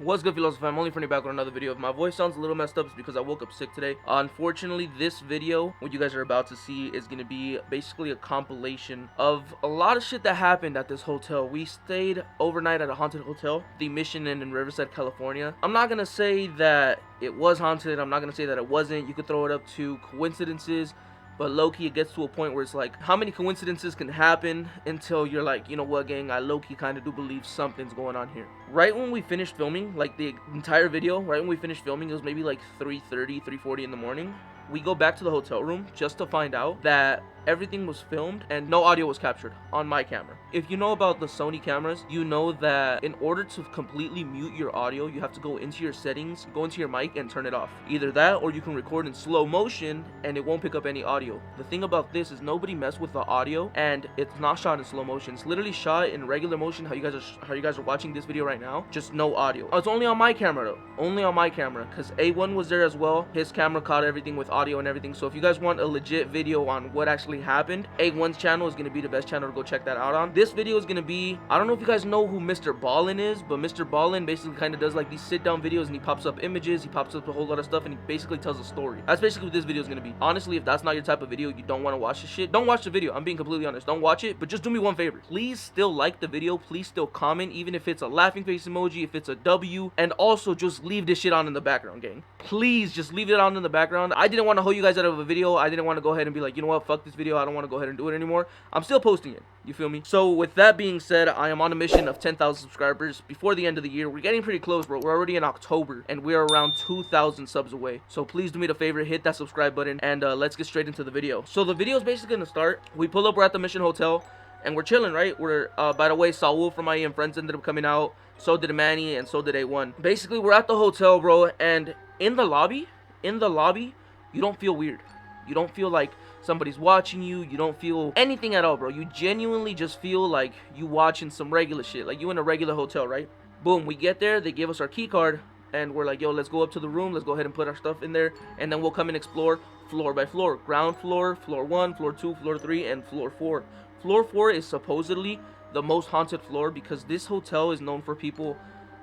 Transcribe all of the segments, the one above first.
What's good, philosopher? I'm only back with another video. If my voice sounds a little messed up, it's because I woke up sick today. Unfortunately, this video, what you guys are about to see, is going to be basically a compilation of a lot of shit that happened at this hotel. We stayed overnight at a haunted hotel, the Mission Inn in Riverside, California. I'm not going to say that it was haunted. I'm not going to say that it wasn't. You could throw it up to coincidences. But low-key, it gets to a point where it's like, how many coincidences can happen until you're like, you know what, gang, I low-key kind of do believe something's going on here. Right when we finished filming, like the entire video, right when we finished filming, it was maybe like 3:30, 3:40 in the morning. We go back to the hotel room just to find out that everything was filmed and no audio was captured on my camera. If you know about the Sony cameras, you know that in order to completely mute your audio, you have to go into your settings, go into your mic and turn it off. Either that or you can record in slow motion and it won't pick up any audio. The thing about this is nobody messed with the audio and it's not shot in slow motion. It's literally shot in regular motion, how you guys are watching this video right now, just no audio. It's only on my camera though. Only on my camera, because A1 was there as well. His camera caught everything with audio and everything. So if you guys want a legit video on what actually happened, A1's channel is going to be the best channel to go check that out on. This video is going to be, I don't know if you guys know who Mr. Ballin is, but Mr. Ballin basically kind of does like these sit down videos and he pops up images, he pops up a whole lot of stuff, and he basically tells a story. That's basically what this video is going to be. Honestly, if that's not your type of video, you don't want to watch this shit, don't watch the video. I'm being completely honest. Don't watch it, but just do me one favor. Please still like the video. Please still comment, even if it's a laughing face emoji, if it's a W, and also just leave this shit on in the background, gang. Please just leave it on in the background. I didn't want to hold you guys out of a video. I didn't want to go ahead and be like, you know what, fuck this video. I don't want to go ahead and do it anymore. I'm still posting it. You feel me? So with that being said, I am on a mission of 10,000 subscribers before the end of the year. We're getting pretty close, bro. We're already in October and we're around 2,000 subs away. So please do me the favor, hit that subscribe button, and let's get straight into the video. So the video is basically gonna start. We pull up, we're at the Mission Hotel and we're chilling, right? We're by the way, Saul from my and friends ended up coming out. So did Manny and so did A1. Basically, we're at the hotel, bro, and in the lobby, you don't feel weird. You don't feel like somebody's watching you. You don't feel anything at all, bro. You genuinely just feel like you watching some regular shit, like you in a regular hotel, right? Boom, we get there, they give us our key card, and we're like, yo, let's go up to the room, let's go ahead and put our stuff in there, and then we'll come and explore floor by floor. Ground floor, floor 1, floor 2, floor 3, and floor 4. Floor 4 is supposedly the most haunted floor because this hotel is known for people,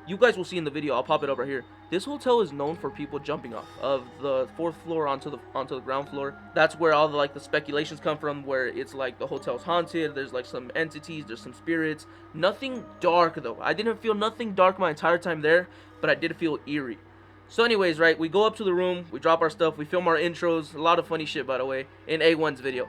you guys will see in the video, I'll pop it up right here. This hotel is known for people jumping off of the 4th floor onto the ground floor. That's where all the the speculations come from, where it's like the hotel's haunted, there's like some entities, there's some spirits. Nothing dark though. I didn't feel nothing dark my entire time there, but I did feel eerie. So anyways, right, we go up to the room, we drop our stuff, we film our intros, a lot of funny shit by the way, in A1's video.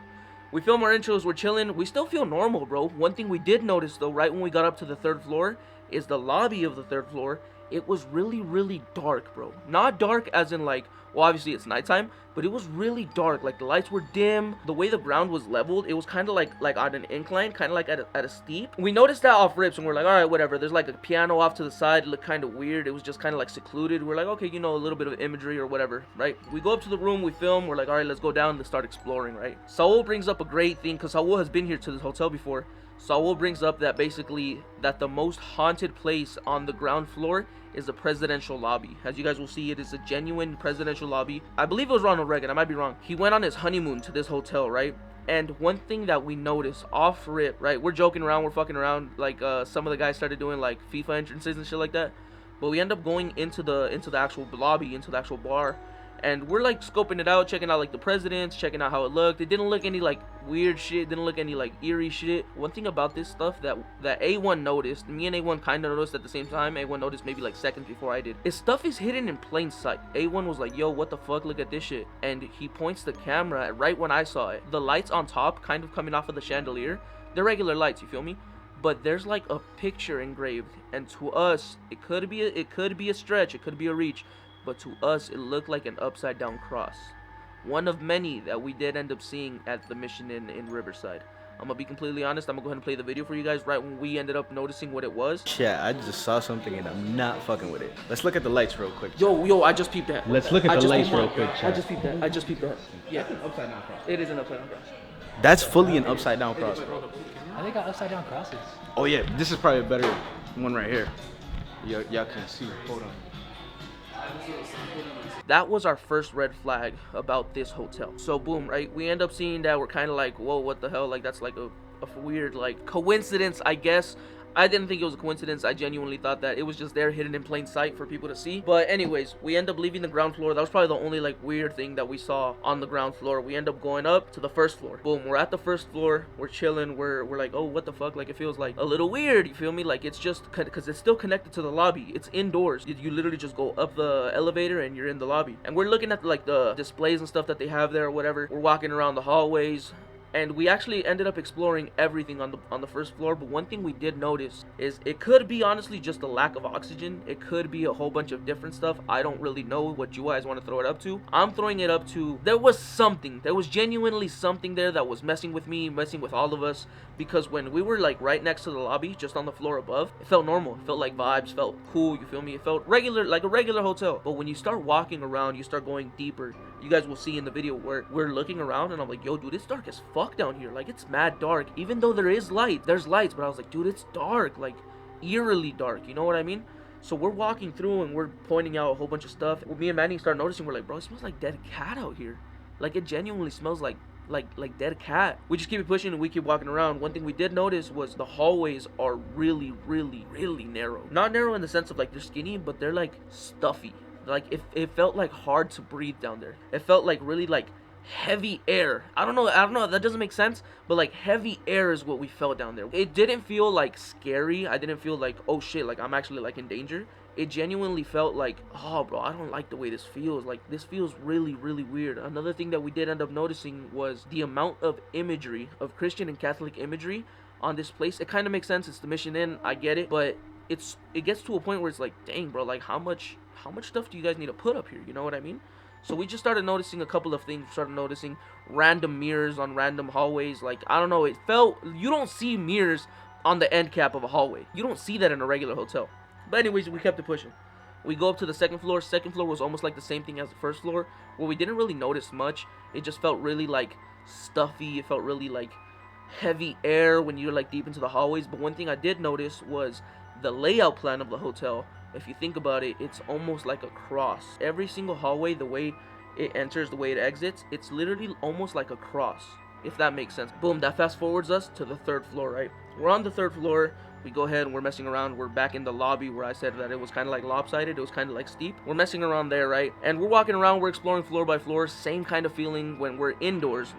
We film our intros, we're chilling, we still feel normal, bro. One thing we did notice though, right when we got up to the 3rd floor, is the lobby of the 3rd floor. It was really dark, bro. Not dark as in like, well, obviously it's nighttime, but it was really dark. Like the lights were dim. The way the ground was leveled, it was kind of like on an incline, kind of like at a steep. We noticed that off rips, and we're like, all right, whatever. There's like a piano off to the side. It looked kind of weird. It was just kind of like secluded. We're like, okay, you know, a little bit of imagery or whatever, right? We go up to the room, we film. We're like, all right, let's go down. Let's start exploring, right? Saul brings up a great thing because Saul has been here to this hotel before. Saul brings up that basically that the most haunted place on the ground floor is the presidential lobby. As you guys will see, it is a genuine presidential lobby. I believe it was Ronald Reagan. I might be wrong. He went on his honeymoon to this hotel, right? And one thing that we noticed off rip, right? We're joking around, we're fucking around. Like some of the guys started doing like FIFA entrances and shit like that. But we end up going into the actual lobby, into the actual bar. And we're like scoping it out, checking out like the presidents, checking out how it looked. It didn't look any like weird shit, didn't look any like eerie shit. One thing about this stuff that A1 noticed, me and A1 kind of noticed at the same time, A1 noticed maybe like seconds before I did. His stuff is hidden in plain sight. A1 was like, yo, what the fuck, look at this shit. And he points the camera right when I saw it. The lights on top kind of coming off of the chandelier, they're regular lights, you feel me? But there's like a picture engraved, and to us, it could be a stretch, it could be a reach. But to us, it looked like an upside down cross. One of many that we did end up seeing at the Mission Inn in Riverside. I'm gonna be completely honest, I'm gonna go ahead and play the video for you guys right when we ended up noticing what it was. Yeah, I just saw something and I'm not fucking with it. Let's look at the lights real quick. Yo, I just peeped that. Let's look at the lights real quick, I just peeped that. Yeah. That's an upside down cross. It is an upside down cross. That's fully an upside down cross, bro. I think got upside down crosses. Oh yeah, this is probably a better one right here. Y'all can see. Hold on. That was our first red flag about this hotel. So boom, right? We end up seeing that. We're kind of like, whoa, what the hell? Like that's like a weird like coincidence, I guess. I didn't think it was a coincidence. I genuinely thought that it was just there hidden in plain sight for people to see. But anyways, we end up leaving the ground floor. That was probably the only like weird thing that we saw on the ground floor. We end up going up to the first floor. Boom, we're at the first floor. We're chilling. We're like, oh, what the fuck? Like, it feels like a little weird. You feel me? Like, it's just because it's still connected to the lobby. It's indoors. You literally just go up the elevator and you're in the lobby. And we're looking at like the displays and stuff that they have there or whatever. We're walking around the hallways. And we actually ended up exploring everything on the first floor. But one thing we did notice is it could be honestly just a lack of oxygen. It could be a whole bunch of different stuff. I don't really know what you guys want to throw it up to. I'm throwing it up to there was something. There was genuinely something there that was messing with me, messing with all of us. Because when we were like right next to the lobby, just on the floor above, it felt normal. It felt like vibes, felt cool, you feel me? It felt regular, like a regular hotel. But when you start walking around, you start going deeper. You guys will see in the video where we're looking around and I'm like, yo, dude, it's dark as fuck down here. Like, it's mad dark. Even though there is light, there's lights, but I was like, dude, it's dark, like eerily dark, you know what I mean? So we're walking through and we're pointing out a whole bunch of stuff. Me and Manny start noticing, we're like, bro, it smells like dead cat out here. Like, it genuinely smells like dead cat. We just keep pushing and we keep walking around. One thing we did notice was the hallways are really narrow. Not narrow in the sense of like they're skinny, but they're like stuffy. Like, it felt like hard to breathe down there. It felt like really like heavy air. I don't know, that doesn't make sense, but like heavy air is what we felt down there. It didn't feel like scary. I didn't feel like, oh shit, like I'm actually like in danger. It genuinely felt like, oh bro, I don't like the way this feels. Like, this feels really weird. Another thing that we did end up noticing was the amount of imagery, of Christian and Catholic imagery on this place. It kind of makes sense. It's the Mission Inn, I get it, but it gets to a point where it's like, dang bro, like how much stuff do you guys need to put up here? You know what I mean? So we just started noticing a couple of things. We started noticing random mirrors on random hallways. Like, I don't know, it felt, you don't see mirrors on the end cap of a hallway. You don't see that in a regular hotel. But anyways, we kept it pushing. We go up to the second floor. Second floor was almost like the same thing as the first floor, where we didn't really notice much. It just felt really like stuffy. It felt really like heavy air when you're like deep into the hallways. But one thing I did notice was the layout plan of the hotel. If you think about it, it's almost like a cross. Every single hallway, the way it enters, the way it exits, it's literally almost like a cross, if that makes sense. Boom, that fast forwards us to the third floor, right? We're on the third floor. We go ahead and we're messing around. We're back in the lobby where I said that it was kind of like lopsided. It was kind of like steep. We're messing around there, right? And we're walking around. We're exploring floor by floor. Same kind of feeling when we're indoors.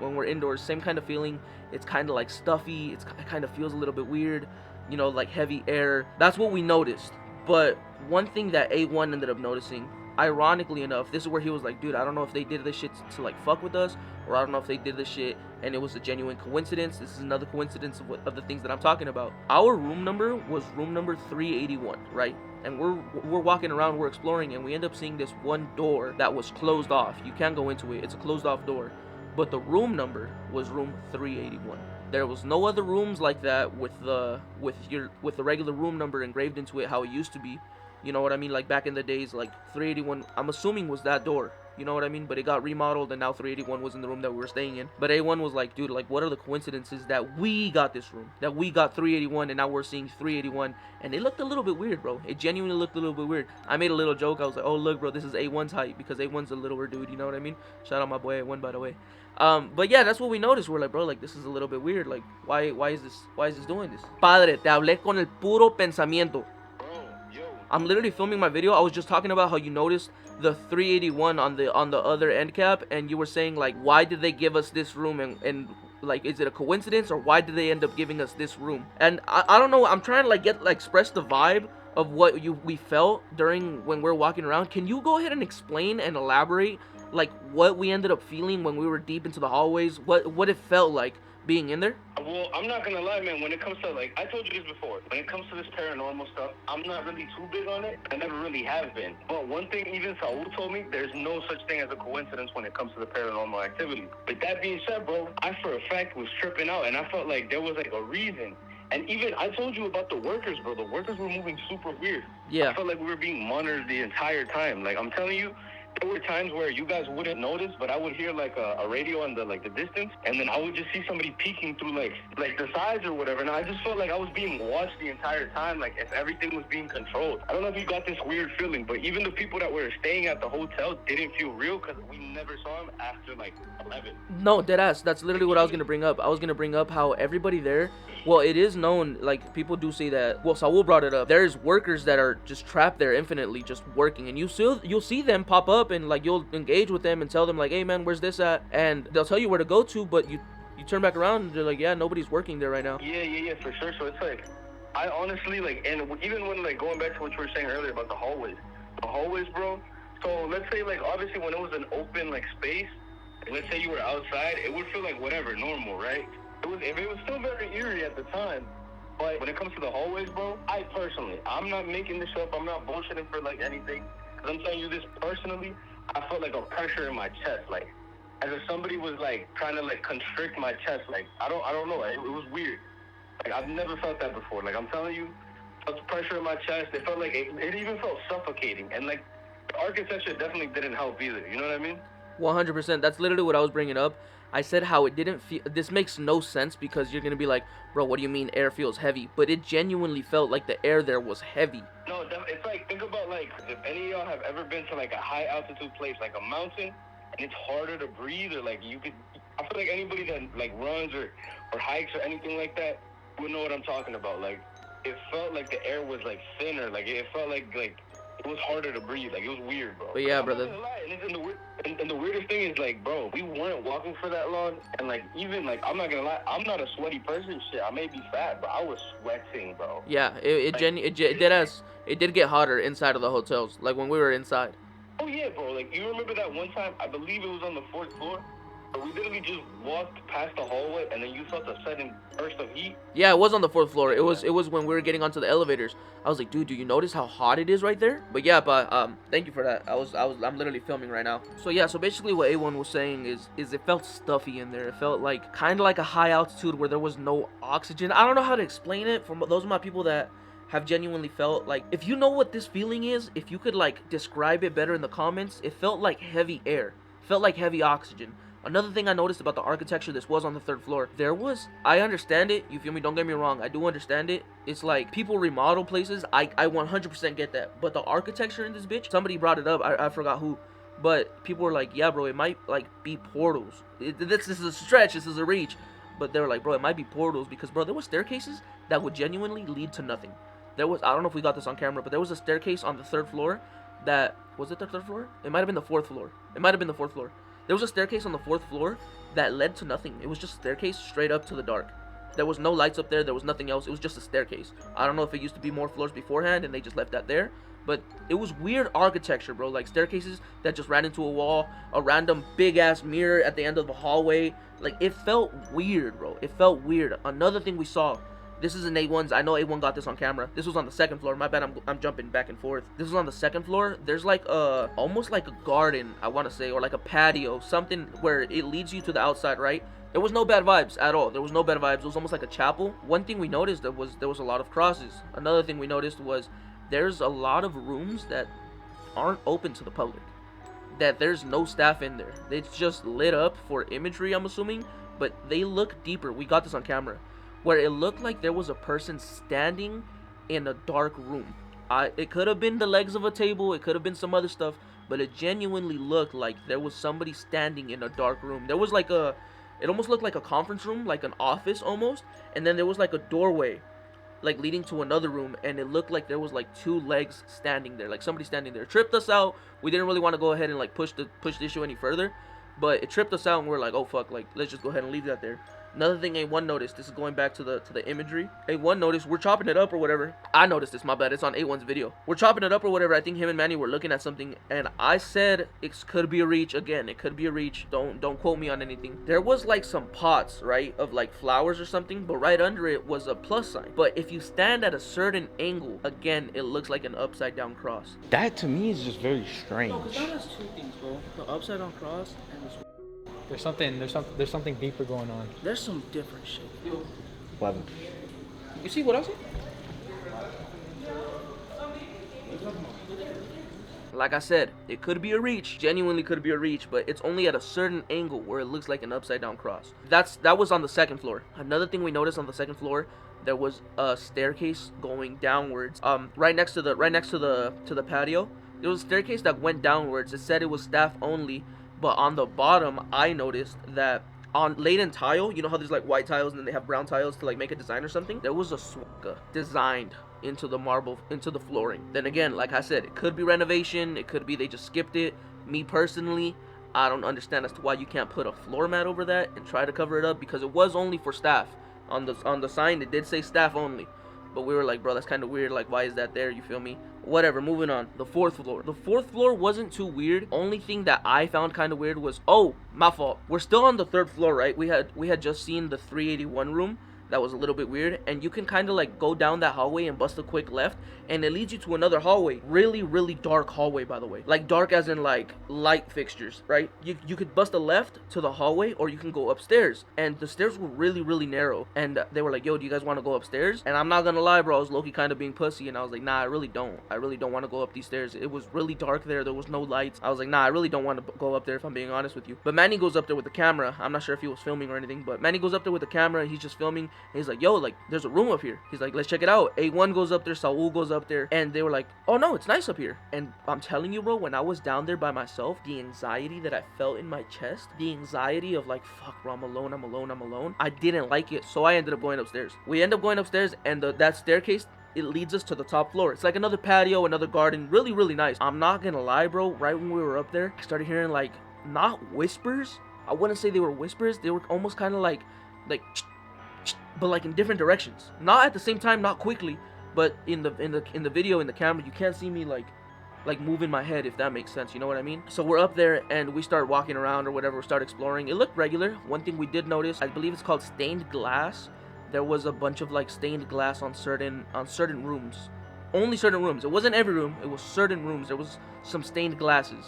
Same kind of feeling. It's kind of like stuffy. It kind of feels a little bit weird. You know, like heavy air. That's what we noticed. But one thing that A1 ended up noticing, ironically enough, this is where he was like, dude, I don't know if they did this shit to like fuck with us, or I don't know if they did this shit and it was a genuine coincidence. This is another coincidence of the things that I'm talking about. Our room number was room number 381, right? And we're walking around, we're exploring, and we end up seeing this one door that was closed off. You can't go into it. It's a closed off door. But the room number was room 381. There was no other rooms like that with the regular room number engraved into it how it used to be. You know what I mean? Like back in the days, like 381, I'm assuming was that door. You know what I mean? But it got remodeled and now 381 was in the room that we were staying in. But A1 was like, dude, like what are the coincidences that we got this room? That we got 381 and now we're seeing 381. And it looked a little bit weird, bro. It genuinely looked a little bit weird. I made a little joke. I was like, oh, look, bro, this is A1's height because A1's a littler dude. You know what I mean? Shout out my boy A1, by the way. But yeah, that's what we noticed. We're like, bro, like this is a little bit weird. Like, why is this doing this? Padre, te hablé con el puro pensamiento. I'm literally filming my video. I was just talking about how you noticed the 381 on the other end cap, and you were saying like, why did they give us this room, and like, is it a coincidence, or why did they end up giving us this room? And I don't know. I'm trying to like express the vibe of what we felt during when we're walking around. Can you go ahead and explain and elaborate like what we ended up feeling when we were deep into the hallways? What it felt like being in there? Well, I'm not gonna lie, man. When it comes to, like, I told you this before, when it comes to this paranormal stuff, I'm not really too big on it. I never really have been. But one thing even Saul told me, there's no such thing as a coincidence when it comes to the paranormal activity. But that being said, bro, I for a fact was tripping out, and I felt like there was like a reason. And even I told you about the workers, bro. The workers were moving super weird. Yeah. I felt like we were being monitored the entire time. Like, I'm telling you, there were times where you guys wouldn't notice, but I would hear like a radio on the distance, and then I would just see somebody peeking through like the sides or whatever, and I just felt like I was being watched the entire time, like if everything was being controlled. I don't know if you got this weird feeling, but even the people that were staying at the hotel didn't feel real because we never saw them after like 11. No, deadass. That's literally what I was gonna bring up. I was gonna bring up how everybody there. Well, it is known. Like people do say that. Well, Saul brought it up. There's workers that are just trapped there infinitely, just working, and you'll see them pop up and like you'll engage with them and tell them like, hey man, where's this at? And they'll tell you where to go to, but you turn back around and they're like, yeah, nobody's working there right now. Yeah, for sure. So it's like, I honestly like, and even when like going back to what you were saying earlier about the hallways, bro. So let's say like obviously when it was an open like space, let's say you were outside, it would feel like whatever, normal, right? It was still very eerie at the time. But when it comes to the hallways, bro, I'm not making this up. I'm not bullshitting for like anything. Cause I'm telling you this personally, I felt like a pressure in my chest, like as if somebody was like trying to like constrict my chest. Like I don't know. It was weird. Like I've never felt that before. Like I'm telling you, I felt pressure in my chest. It felt like it even felt suffocating. And like the architecture definitely didn't help either. You know what I mean? 100%. That's literally what I was bringing up. I said how it didn't feel. This makes no sense because you're gonna be like, bro, what do you mean air feels heavy? But it genuinely felt like the air there was heavy. No, it's like, think about like if any of y'all have ever been to like a high altitude place, like a mountain, and it's harder to breathe, or like you could. I feel like anybody that like runs or hikes or anything like that would know what I'm talking about. Like it felt like the air was like thinner. Like it felt like it was harder to breathe. Like it was weird, bro. But yeah, brother. And the weirdest thing is like, bro, we weren't walking for that long, and like even like I'm not gonna lie, I'm not a sweaty person. Shit, I may be fat, but I was sweating, bro. Yeah, it did get hotter inside of the hotels, like when we were inside. Oh yeah, bro. Like you remember that one time? I believe it was on the 4th floor. But we literally just walked past the hallway, and then you felt a sudden burst of heat. Yeah, it was on the 4th floor. It was when we were getting onto the elevators. I was like, dude, do you notice how hot it is right there? But yeah, thank you for that. I'm literally filming right now. So yeah, so basically what A1 was saying is it felt stuffy in there. It felt like kind of like a high altitude where there was no oxygen. I don't know how to explain it. For those of my people that have genuinely felt like, if you know what this feeling is, if you could like describe it better in the comments, it felt like heavy air. Felt like heavy oxygen. Another thing I noticed about the architecture, this was on the 3rd floor. I understand it, you feel me? Don't get me wrong, I do understand it. It's like people remodel places. I 100% get that. But the architecture in this bitch, somebody brought it up, I forgot who. But people were like, yeah, bro, it might like be portals. This is a stretch, this is a reach. But they were like, bro, it might be portals because, bro, there were staircases that would genuinely lead to nothing. I don't know if we got this on camera, but there was a staircase on the 3rd floor that, was it the 3rd floor? It might have been the 4th floor. It might have been the 4th floor. There was a staircase on the 4th floor that led to nothing. It was just a staircase straight up to the dark. There was no lights up there. There was nothing else. It was just a staircase. I don't know if it used to be more floors beforehand and they just left that there. But it was weird architecture, bro. Like staircases that just ran into a wall. A random big-ass mirror at the end of the hallway. Like, it felt weird, bro. It felt weird. Another thing we saw. This is an A1's. I know A1 got this on camera. This was on the 2nd floor. My bad, I'm jumping back and forth. This was on the 2nd floor. There's like almost like a garden, I want to say, or like a patio, something where it leads you to the outside, right? There was no bad vibes at all. There was no bad vibes. It was almost like a chapel. One thing we noticed there was a lot of crosses. Another thing we noticed was there's a lot of rooms that aren't open to the public. That there's no staff in there. It's just lit up for imagery, I'm assuming, but they look deeper. We got this on camera. Where it looked like there was a person standing in a dark room. It could have been the legs of a table, it could have been some other stuff, but it genuinely looked like there was somebody standing in a dark room. There was like it almost looked like a conference room, like an office almost, and then there was like a doorway, like leading to another room, and it looked like there was like 2 legs standing there, like somebody standing there. It tripped us out. We didn't really want to go ahead and like push the issue any further, but it tripped us out, and we're like, oh fuck, like let's just go ahead and leave that there. Another thing A1 noticed, this is going back to the imagery. A1 noticed, we're chopping it up or whatever. I noticed this, my bad, it's on A1's video. We're chopping it up or whatever. I think him and Manny were looking at something, and I said it could be a reach. Again, it could be a reach. Don't quote me on anything. There was like some pots, right, of like flowers or something, but right under it was a plus sign. But if you stand at a certain angle, again, it looks like an upside down cross. That to me is just very strange. No, because that has 2 things, bro. The upside down cross and this. There's something deeper going on. There's some different shit. 11. You see what I see? Like I said, it could be a reach, genuinely could be a reach, but it's only at a certain angle where it looks like an upside down cross. That was on the second floor. Another thing we noticed on the second floor, there was a staircase going downwards. Right next to the patio, there was a staircase that went downwards. It said it was staff only, but on the bottom, I noticed that on laid-in tile, you know how there's like white tiles and then they have brown tiles to like make a design or something? There was a swaka designed into the marble, into the flooring. Then again, like I said, it could be renovation, it could be they just skipped it. Me personally, I don't understand as to why you can't put a floor mat over that and try to cover it up, because it was only for staff. On the sign, it did say staff only. But we were like, bro, that's kind of weird. Like, why is that there? You feel me? Whatever, moving on. The fourth floor. The fourth floor wasn't too weird. Only thing that I found kind of weird was, oh, my fault. We're still on the third floor, right? We had just seen the 381 room. That was a little bit weird, and you can kind of like go down that hallway and bust a quick left, and it leads you to another hallway. Really dark hallway, by the way. Like dark as in like light fixtures, right? You could bust a left to the hallway, or you can go upstairs, and the stairs were really narrow. And they were like, yo, do you guys want to go upstairs? And I'm not gonna lie, bro, I was low-key kind of being pussy, and I was like, nah, I really don't want to go up these stairs. It was really dark there was no lights. I was like, nah, I really don't want to go up there, if I'm being honest with you. But Manny goes up there with the camera. I'm not sure if he was filming or anything, but Manny goes up there with the camera and he's just filming, and he's like, yo, like there's a room up here. He's like, let's check it out. A1 goes up there, Saul goes up there, and they were like, oh no, it's nice up here. And I'm telling you, bro, when I was down there by myself, the anxiety that I felt in my chest, the anxiety of like, fuck, bro, I'm alone, I didn't like it. So I ended up going upstairs. We end up going upstairs, and that staircase, it leads us to the top floor. It's like another patio, another garden, really nice. I'm not gonna lie, bro, right when we were up there, I started hearing like, not whispers, I wouldn't say they were whispers, they were almost kind of like but like in different directions, not at the same time, not quickly, but in the video, in the camera, you can't see me like moving my head, if that makes sense, you know what I mean? So we're up there and we start walking around or whatever, we start exploring. It looked regular. One thing we did notice, I believe it's called stained glass. There was a bunch of like stained glass on certain rooms, only certain rooms. It wasn't every room, it was certain rooms. There was some stained glasses,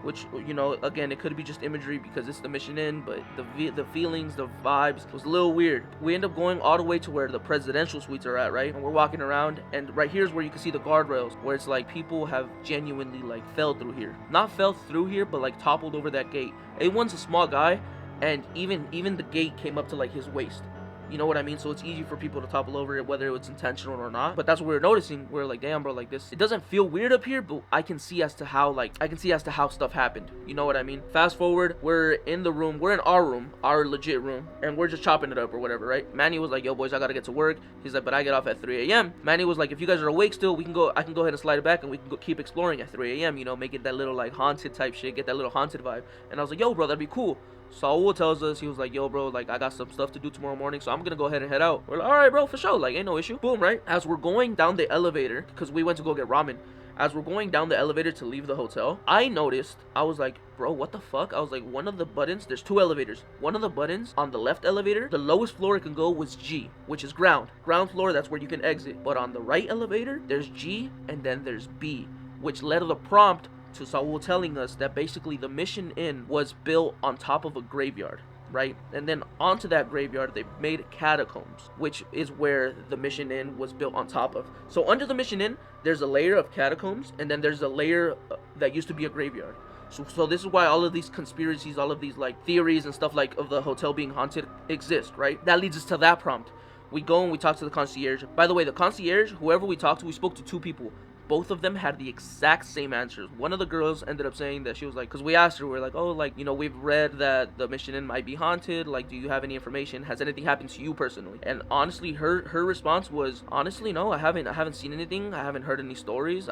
which, you know, again, it could be just imagery because it's the Mission Inn, but the feelings, the vibes was a little weird. We end up going all the way to where the presidential suites are at, right? And we're walking around, and right here's where you can see the guardrails, where it's like people have genuinely like fell through here. Not fell through here, but like toppled over that gate. A1's a small guy, and even the gate came up to like his waist. You know what I mean? So it's easy for people to topple over it, whether it's intentional or not. But that's what we're noticing. We're like, damn, bro, like this, it doesn't feel weird up here, but I can see as to how stuff happened. You know what I mean? Fast forward, we're in the room, we're in our room, our legit room, and we're just chopping it up or whatever, right? Manny was like, yo, boys, I gotta get to work. He's like, but I get off at 3 a.m. Manny was like, if you guys are awake still, I can go ahead and slide it back, and we can keep exploring at 3 a.m. You know, make it that little like haunted type shit, get that little haunted vibe. And I was like, yo, bro, that'd be cool. Saul tells us, he was like, yo, bro, like, I got some stuff to do tomorrow morning, so I'm gonna go ahead and head out. We're like, all right, bro, for sure, like, ain't no issue. Boom, right? As we're going down the elevator, because we went to go get ramen, as we're going down the elevator to leave the hotel, I noticed, I was like, bro, what the fuck? I was like, one of the buttons, there's two elevators. One of the buttons on the left elevator, the lowest floor it can go was G, which is ground. Ground floor, that's where you can exit. But on the right elevator, there's G, and then there's B, which led to the prompt to Saul telling us that basically the Mission Inn was built on top of a graveyard, right? And then onto that graveyard, they made catacombs, which is where the Mission Inn was built on top of. So under the Mission Inn, there's a layer of catacombs, and then there's a layer that used to be a graveyard. So this is why all of these conspiracies, all of these like theories and stuff like of the hotel being haunted exist, right? That leads us to that prompt. We go and we talk to the concierge. By the way, the concierge, whoever we talked to, we spoke to two people. Both of them had the exact same answers. One of the girls ended up saying that she was like, because we asked her, we're like, oh, like, you know, we've read that the Mission Inn might be haunted. Like, do you have any information? Has anything happened to you personally? And honestly, her response was, honestly, no, I haven't seen anything. I haven't heard any stories.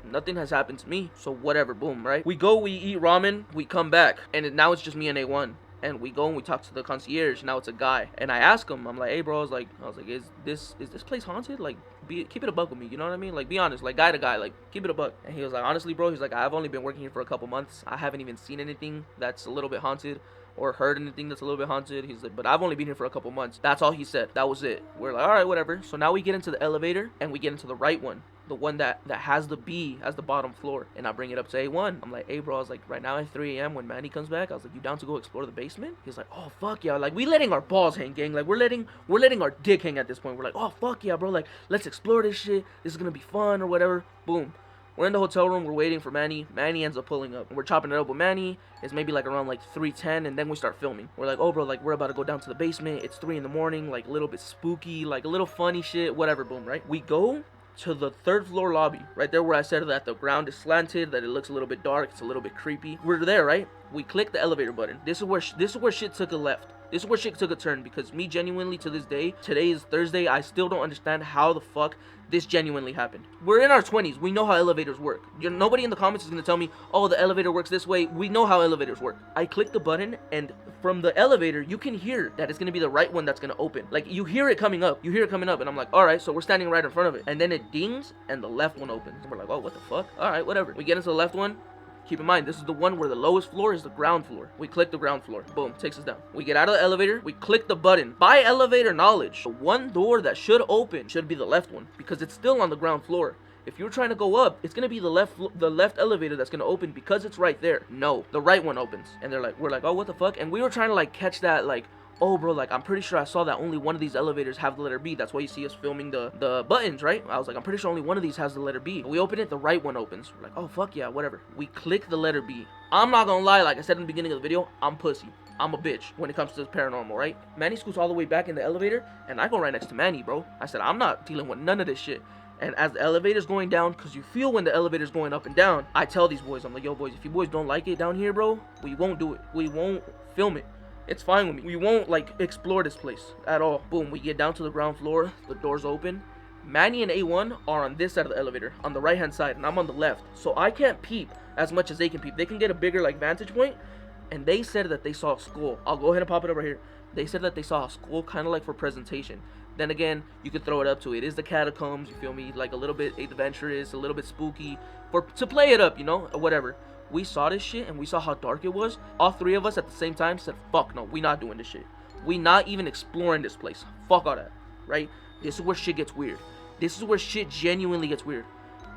Nothing has happened to me. So whatever, boom, right? We go, we eat ramen, we come back, and now it's just me and A1. And we go and we talk to the concierge. Now it's a guy, and I ask him, I'm like, hey, bro, I was like, is this place haunted? Like, keep it a buck with me, you know what I mean? Like, be honest, like, guy to guy, like, keep it a buck. And he was like, honestly, bro, he's like, I've only been working here for a couple months. I haven't even seen anything that's a little bit haunted or heard anything that's a little bit haunted. He's like, but I've only been here for a couple months. That's all he said. That was it. We're like, all right, whatever. So now we get into the elevator, and we get into the right one. The one that has the B as the bottom floor. And I bring it up to A1. I'm like, hey, bro, I was like, right now at 3 a.m. when Manny comes back, I was like, you down to go explore the basement? He's like, oh, fuck yeah. Like, we letting our balls hang, gang. Like, we're letting our dick hang at this point. We're like, oh, fuck yeah, bro. Like, let's explore this shit. This is gonna be fun or whatever. Boom. We're in the hotel room. We're waiting for Manny. Manny ends up pulling up. We're chopping it up with Manny. It's maybe like around like 3:10, and then we start filming. We're like, oh, bro, like we're about to go down to the basement. It's 3 in the morning, like a little bit spooky, like a little funny shit, whatever, boom, right? We go to the 3rd floor lobby, right there where I said that the ground is slanted, that it looks a little bit dark, it's a little bit creepy. We're there, right? We click the elevator button. This is where shit took a left. This is where shit took a turn, because me genuinely to this day, today is Thursday, I still don't understand how the fuck this genuinely happened. We're in our 20s. We know how elevators work. Nobody in the comments is going to tell me, oh, the elevator works this way. We know how elevators work. I click the button, and from the elevator, you can hear that it's going to be the right one that's going to open. Like, you hear it coming up. You hear it coming up, and I'm like, all right, so we're standing right in front of it. And then it dings, and the left one opens. And we're like, oh, what the fuck? All right, whatever. We get into the left one. Keep in mind, this is the one where the lowest floor is the ground floor. We click the ground floor. Boom, takes us down. We get out of the elevator. We click the button. By elevator knowledge, the one door that should open should be the left one, because it's still on the ground floor. If you're trying to go up, it's gonna be the left elevator that's gonna open, because it's right there. No, the right one opens. And we're like, oh, what the fuck? And we were trying to like catch that, like, oh, bro, like, I'm pretty sure I saw that only one of these elevators have the letter B. That's why you see us filming the buttons, right? I was like, I'm pretty sure only one of these has the letter B. We open it, the right one opens. We're like, oh, fuck yeah, whatever. We click the letter B. I'm not gonna lie, like I said in the beginning of the video, I'm pussy. I'm a bitch when it comes to paranormal, right? Manny scoots all the way back in the elevator, and I go right next to Manny, bro. I said, I'm not dealing with none of this shit. And as the elevator's going down, because you feel when the elevator's going up and down, I tell these boys, I'm like, yo, boys, if you boys don't like it down here, bro, we won't do it. We won't film it. It's fine with me. We won't, like, explore this place at all. Boom, we get down to the ground floor. The doors open. Manny and A1 are on this side of the elevator, on the right-hand side, and I'm on the left. So I can't peep as much as they can peep. They can get a bigger, like, vantage point, and they said that they saw a skull. I'll go ahead and pop it over here. They said that they saw a skull, kind of like for presentation. Then again, you could throw it up to it is the catacombs, you feel me? Like, a little bit adventurous, a little bit spooky, to play it up, you know, or whatever. We saw this shit, and we saw how dark it was. All 3 of us at the same time said, fuck no, we not doing this shit. We not even exploring this place. Fuck all that, right? This is where shit gets weird. This is where shit genuinely gets weird.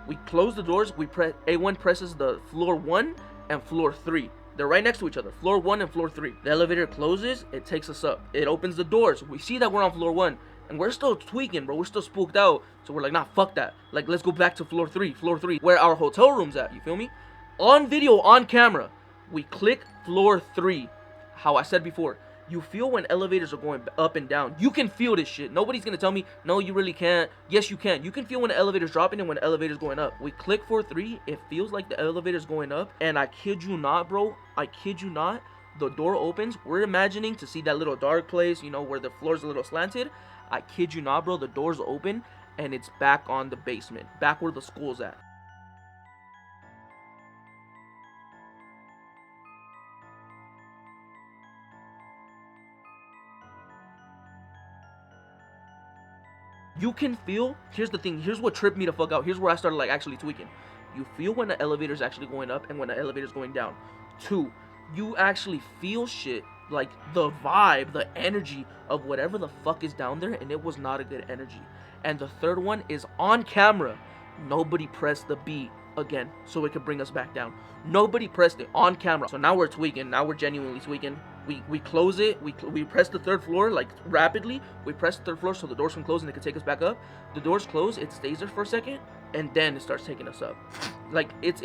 We close the doors. A1 presses the floor 1 and floor 3. They're right next to each other, floor 1 and floor 3. The elevator closes, it takes us up. It opens the doors. We see that we're on floor 1, and we're still tweaking, bro. We're still spooked out. So we're like, nah, fuck that. Like, let's go back to floor 3, where our hotel room's at, you feel me? On video, on camera, we click floor 3. How I said before, you feel when elevators are going up and down. You can feel this shit. Nobody's gonna tell me, no, you really can't. Yes, you can. You can feel when the elevator's dropping and when the elevator's going up. We click floor 3. It feels like the elevator's going up. And I kid you not, bro. I kid you not. The door opens. We're imagining to see that little dark place, you know, where the floor's a little slanted. I kid you not, bro. The doors open and it's back on the basement. Back where the school's at. You can feel, here's the thing, here's what tripped me the fuck out. Here's where I started like actually tweaking. You feel when the elevator's actually going up and when the elevator's going down. 2, you actually feel shit, like the vibe, the energy of whatever the fuck is down there, and it was not a good energy. And the 3rd one is on camera. Nobody pressed the B again so it could bring us back down. Nobody pressed it on camera. So now we're tweaking. Now we're genuinely tweaking. We close it. We press the 3rd floor like rapidly. We press the 3rd floor so the doors can close and it can take us back up. The doors close. It stays there for a second, and then it starts taking us up. Like it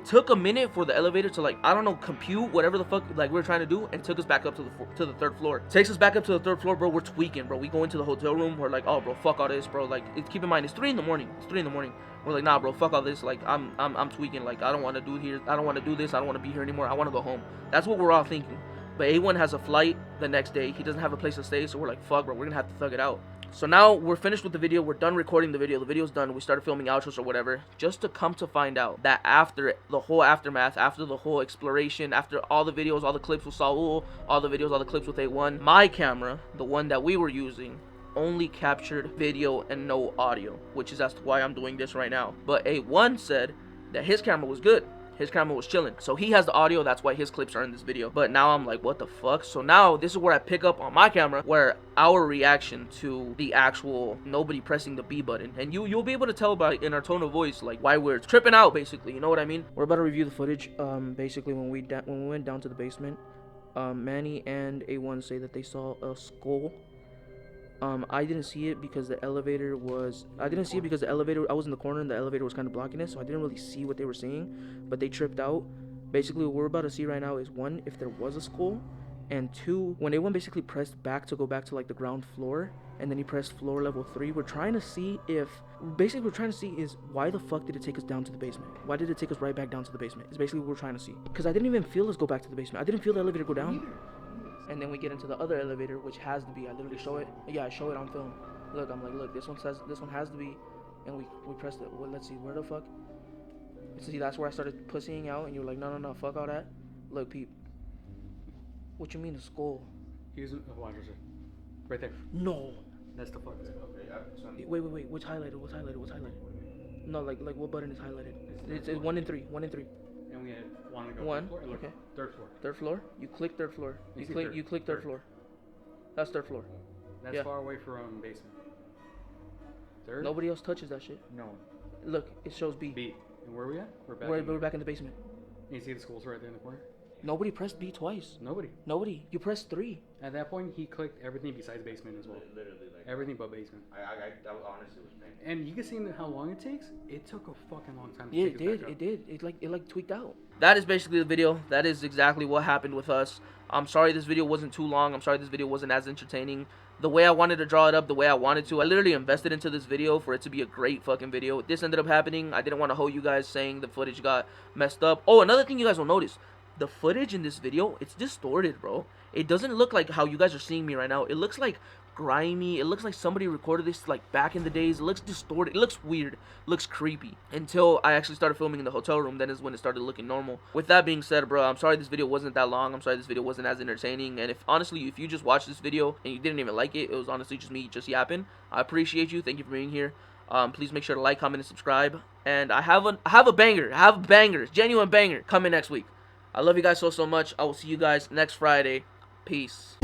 took a minute for the elevator to, like, I don't know, compute whatever the fuck like we were trying to do, and took us back up to the 3rd floor. Takes us back up to the 3rd floor, bro. We're tweaking, bro. We go into the hotel room. We're like, oh, bro, fuck all this, bro. Like, keep in mind, it's 3 in the morning. It's 3 in the morning. We're like, nah, bro, fuck all this. Like, I'm tweaking. Like, I don't want to do here. I don't want to do this. I don't want to be here anymore. I want to go home. That's what we're all thinking. But A1 has a flight the next day. He doesn't have a place to stay, so we're like, fuck, bro, we're gonna have to thug it out. So now we're finished with the video. We're done recording the video. The video's done. We started filming outros or whatever, just to come to find out that after the whole aftermath, after the whole exploration, after all the videos, all the clips with Saul, all the videos, all the clips with A1, my camera, the one that we were using, only captured video and no audio, which is as to why I'm doing this right now. But A1 said that his camera was good. His camera was chilling, so he has the audio. That's why his clips are in this video. But now I'm like, what the fuck? So now this is where I pick up on my camera, where our reaction to the actual nobody pressing the B button, and you'll be able to tell by in our tone of voice, like, why we're tripping out, basically. You know what I mean? We're about to review the footage. Basically when we went down to the basement, Manny and A1 say that they saw a skull I didn't see it because the elevator was. I didn't see it because the elevator. I was in the corner and the elevator was kind of blocking it, so I didn't really see what they were saying. But they tripped out. Basically, what we're about to see right now is one, if there was a school, and two, when A1 basically pressed back to go back to like the ground floor, and then he pressed floor level 3. We're trying to see if. Basically, what we're trying to see is why the fuck did it take us down to the basement? Why did it take us right back down to the basement? It's basically what we're trying to see. Because I didn't even feel us go back to the basement. I didn't feel the elevator go down. And then we get into the other elevator, which has to be. I literally show it. Yeah, I show it on film. Look, I'm like, look, this one says this one has to be, and we pressed it. Well, let's see, where the fuck? See, that's where I started pussying out, and you're like, no, fuck all that. Look, peep. What you mean a skull? Here's watch it. Right there. No. That's the fuck. Wait. What's highlighted? No, like what button is highlighted? It's 1 and 3. 1 and 3. And we had one to go. One. Floor. Look, Okay. Third floor. Third floor. You click third floor. You click third floor. That's third floor. That's far away from basement. Third. Nobody else touches that shit. No. Look, it shows B. B. And where are we at? We're back. We're back in the basement. You see the schools right there in the corner? Nobody pressed B twice. Nobody. You pressed 3. At that point, he clicked everything besides basement as well. Literally, like Everything but basement. that was honestly was painful. And you can see how long it takes. It took a fucking long time to Yeah, take it did. It like tweaked out. That is basically the video. That is exactly what happened with us. I'm sorry this video wasn't too long. I'm sorry this video wasn't as entertaining. The way I wanted to draw it up, the way I wanted to. I literally invested into this video for it to be a great fucking video. This ended up happening. I didn't want to hold you guys saying the footage got messed up. Oh, another thing you guys will notice. The footage in this video, it's distorted, bro. It doesn't look like how you guys are seeing me right now. It looks like grimy. It looks like somebody recorded this like back in the days. It looks distorted. It looks weird. It looks creepy. Until I actually started filming in the hotel room, then is when it started looking normal. With that being said, bro, I'm sorry this video wasn't that long. I'm sorry this video wasn't as entertaining. And if honestly, if you just watched this video and you didn't even like it, it was honestly just me just yapping. I appreciate you. Thank you for being here. Please make sure to like, comment, and subscribe. And I have a banger. I have bangers, genuine banger coming next week. I love you guys so much. I will see you guys next Friday. Peace.